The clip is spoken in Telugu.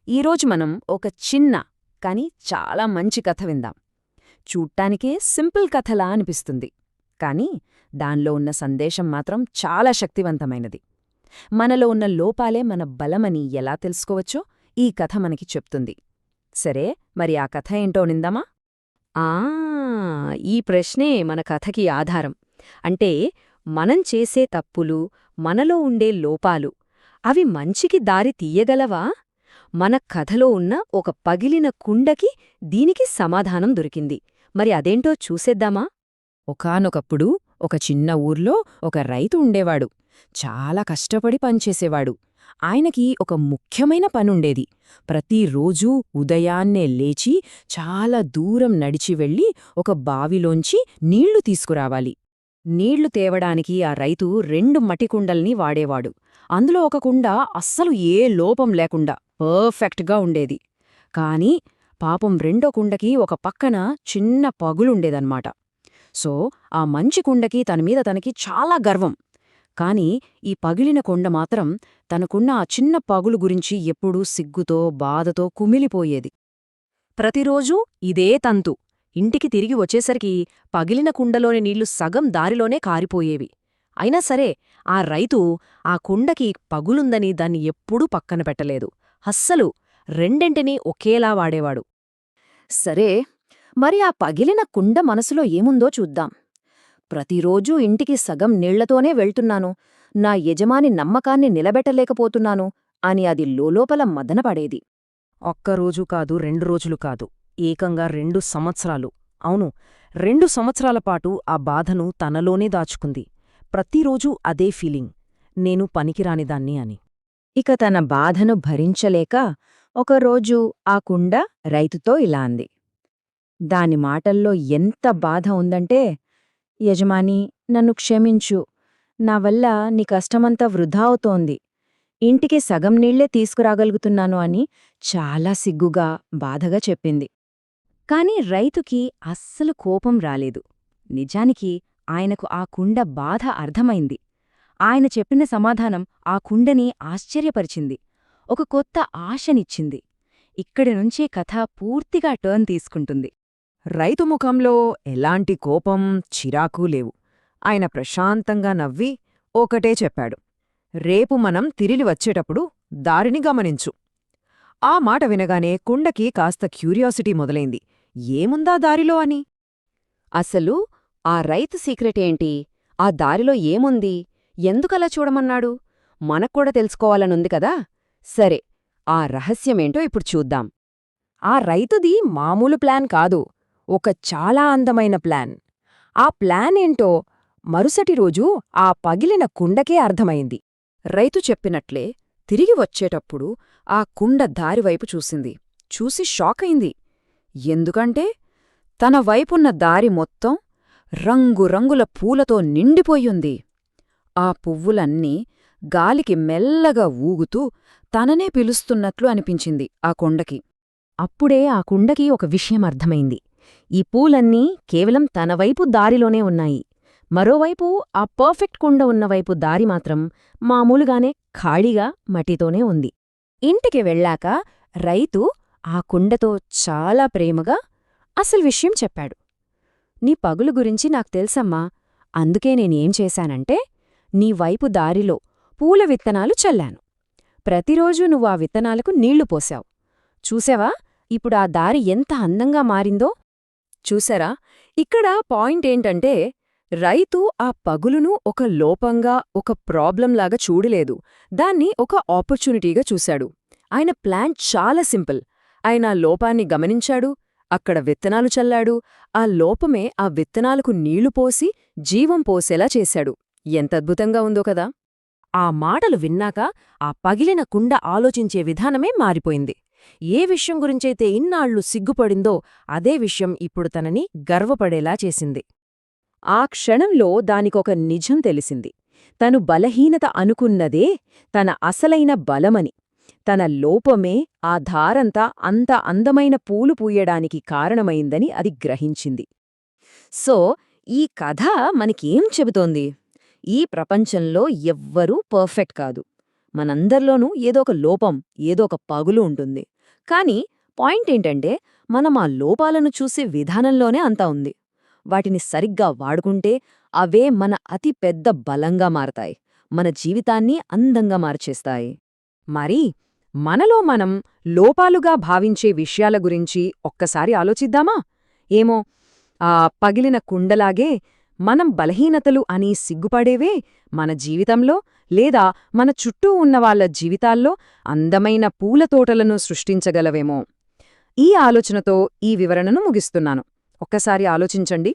ఈరోజు మనం ఒక చిన్న కాని చాలా మంచి కథ విందాం. చూడ్డానికే సింపుల్ కథలా అనిపిస్తుంది, కాని దానిలో ఉన్న సందేశం మాత్రం చాలా శక్తివంతమైనది. మనలో ఉన్న లోపాలే మన బలమని ఎలా తెలుసుకోవచ్చో ఈ కథ మనకి చెప్తుంది. సరే, మరి ఆ కథ ఏంటో నిందామా? ఆ ఈ ప్రశ్నే మన కథకి ఆధారం. అంటే మనం చేసే తప్పులు, మనలో ఉండే లోపాలు, అవి మంచికి దారి తీయగలవా? మన కథలో ఉన్న ఒక పగిలిన కుండకి దీనికి సమాధానం దొరికింది. మరి అదేంటో చూసేద్దామా? ఒకానొకప్పుడు ఒక చిన్న ఊర్లో ఒక రైతు ఉండేవాడు. చాలా కష్టపడి పనిచేసేవాడు. ఆయనకి ఒక ముఖ్యమైన పనుండేది. ప్రతిరోజూ ఉదయాన్నే లేచి చాలా దూరం నడిచి వెళ్ళి ఒక బావిలోంచి నీళ్లు తీసుకురావాలి. నీళ్లు తేవడానికి ఆ రైతు 2 మట్టికుండల్ని వాడేవాడు. అందులో ఒక కుండ అస్సలు ఏ లోపం లేకుండా పర్ఫెక్ట్గా ఉండేది. కాని పాపం రెండో కుండకి ఒక పక్కన చిన్న పగులుండేదన్నమాట. సో ఆ మంచి కుండకి తనమీద తనకి చాలా గర్వం. కాని ఈ పగిలిన కుండ మాత్రం తనకున్న ఆ చిన్న పగులు గురించి ఎప్పుడూ సిగ్గుతో బాధతో కుమిలిపోయేది. ప్రతిరోజూ ఇదే తంతు. ఇంటికి తిరిగి వచ్చేసరికి పగిలిన కుండలోని నీళ్లు సగం దారిలోనే కారిపోయేవి. అయినా సరే ఆ రైతు ఆ కుండకి పగులుందని దాన్ని ఎప్పుడూ పక్కన పెట్టలేదు. అస్సలు రెండింటినీ ఒకేలా వాడేవాడు. సరే, మరి ఆ పగిలిన కుండ మనసులో ఏముందో చూద్దాం. ప్రతిరోజూ ఇంటికి సగం నీళ్లతోనే వెళ్తున్నాను, నా యజమాని నమ్మకాన్ని నిలబెట్టలేకపోతున్నాను అని అది లోలోపల మదనపడేది. ఒక్కరోజు కాదు, 2 రోజులు కాదు, ఏకంగా 2 సంవత్సరాలు. అవును, 2 సంవత్సరాల పాటు ఆ బాధను తనలోనే దాచుకుంది. ప్రతిరోజూ అదే ఫీలింగ్, నేను పనికిరానిదాన్ని అని. ఇక తన బాధను భరించలేక ఒకరోజు ఆ కుండ రైతుతో ఇలా అంది. దాని మాటల్లో ఎంత బాధ ఉందంటే, యజమానీ, నన్ను క్షమించు, నా వల్ల నీ కష్టమంతా వృధా అవుతోంది. ఇంటికి సగం నీళ్లే తీసుకురాగలుగుతున్నాను అని చాలా సిగ్గుగా బాధగా చెప్పింది. కాని రైతుకి అస్సలు కోపం రాలేదు. నిజానికి ఆయనకు ఆ కుండ బాధ అర్థమైంది. ఆయన చెప్పిన సమాధానం ఆ కుండని ఆశ్చర్యపరిచింది, ఒక కొత్త ఆశనిచ్చింది. ఇక్కడి నుంచే కథ పూర్తిగా టర్న్ తీసుకుంటుంది. రైతు ముఖంలో ఎలాంటి కోపం, చిరాకూ లేవు. ఆయన ప్రశాంతంగా నవ్వి ఒకటే చెప్పాడు, రేపు మనం తిరిగి వచ్చేటప్పుడు దారిని గమనించు. ఆ మాట వినగానే కుండకి కాస్త క్యూరియాసిటీ మొదలైంది, ఏముందా దారిలో అని. అసలు ఆ రైతు సీక్రెట్ ఏంటి? ఆ దారిలో ఏముంది? ఎందుకలా చూడమన్నాడు? మనక్కూడా తెలుసుకోవాలనుంది కదా. సరే, ఆ రహస్యమేంటో ఇప్పుడు చూద్దాం. ఆ రైతుది మామూలు ప్లాన్ కాదు, ఒక చాలా అందమైన ప్లాన్. ఆ ప్లాన్ ఏంటో మరుసటి రోజు ఆ పగిలిన కుండకే అర్థమైంది. రైతు చెప్పినట్లే తిరిగి వచ్చేటప్పుడు ఆ కుండ దారివైపు చూసింది. చూసి షాకయింది. ఎందుకంటే తన వైపున్న దారి మొత్తం రంగురంగుల పూలతో నిండిపోయుంది. ఆ పువ్వులన్నీ గాలికి మెల్లగా ఊగుతూ తననే పిలుస్తున్నట్లు అనిపించింది ఆ కొండకి. అప్పుడే ఆ కుండకి ఒక విషయం అర్థమైంది. ఈ పూలన్నీ కేవలం తనవైపు దారిలోనే ఉన్నాయి. మరోవైపు ఆ పర్ఫెక్ట్ కుండ ఉన్నవైపు దారి మాత్రం మామూలుగానే ఖాళీగా మట్టితోనే ఉంది. ఇంటికి వెళ్ళాక రైతు ఆ కుండతో చాలా ప్రేమగా అసలు విషయం చెప్పాడు. నీ పగులు గురించి నాకు తెలుసమ్మా, అందుకే నేనేం చేశానంటే నీ వైపు దారిలో పూల విత్తనాలు చల్లాను. ప్రతిరోజూ నువ్వు ఆ విత్తనాలకు నీళ్లు పోశావు. చూసావా ఇప్పుడు ఆ దారి ఎంత అందంగా మారిందో? చూసారా, ఇక్కడ పాయింట్ ఏంటంటే రైతు ఆ పగులును ఒక లోపంగా, ఒక ప్రాబ్లంలాగా చూడలేదు. దాన్ని ఒక ఆపర్చునిటీగా చూశాడు. ఆయన ప్లాన్ చాలా సింపుల్. ఆయన లోపాన్ని గమనించాడు, అక్కడ విత్తనాలు చల్లాడు, ఆ లోపమే ఆ విత్తనాలకు నీళ్లు పోసి జీవం పోసేలా చేశాడు. ఎంతద్భుతంగా ఉందో కదా. ఆ మాటలు విన్నాక ఆ పగిలిన కుండ ఆలోచించే విధానమే మారిపోయింది. ఏ విషయం గురించైతే ఇన్నాళ్లు సిగ్గుపడిందో అదే విషయం ఇప్పుడు తనని గర్వపడేలా చేసింది. ఆ క్షణంలో దానికొక నిజం తెలిసింది. తను బలహీనత అనుకున్నదే తన అసలైన బలమని, తన లోపమే ఆ ధారంతా అంత అందమైన పూలు పూయడానికి కారణమైందని అది గ్రహించింది. సో ఈ కథ మనకేం చెబుతోంది? ఈ ప్రపంచంలో ఎవ్వరూ పర్ఫెక్ట్ కాదు. మనందర్లోనూ ఏదో ఒక లోపం, ఏదో ఒక పగులు ఉంటుంది. కానీ పాయింట్ ఏంటంటే మనం ఆ లోపాలను చూసే విధానంలోనే అంతా ఉంది. వాటిని సరిగ్గా వాడుకుంటే అవే మన అతి పెద్ద బలంగా మారతాయి, మన జీవితాన్ని అందంగా మార్చేస్తాయి. మరి మనలో మనం లోపాలుగా భావించే విషయాల గురించి ఒక్కసారి ఆలోచిద్దామా? ఏమో, పగిలిన కుండలాగే మనం బలహీనతలు అని సిగ్గుపడేవే మన జీవితంలో లేదా మన చుట్టూ ఉన్నవాళ్ల జీవితాల్లో అందమైన పూలతోటలను సృష్టించగలవేమో. ఈ ఆలోచనతో ఈ వివరణను ముగిస్తున్నాను. ఒక్కసారి ఆలోచించండి.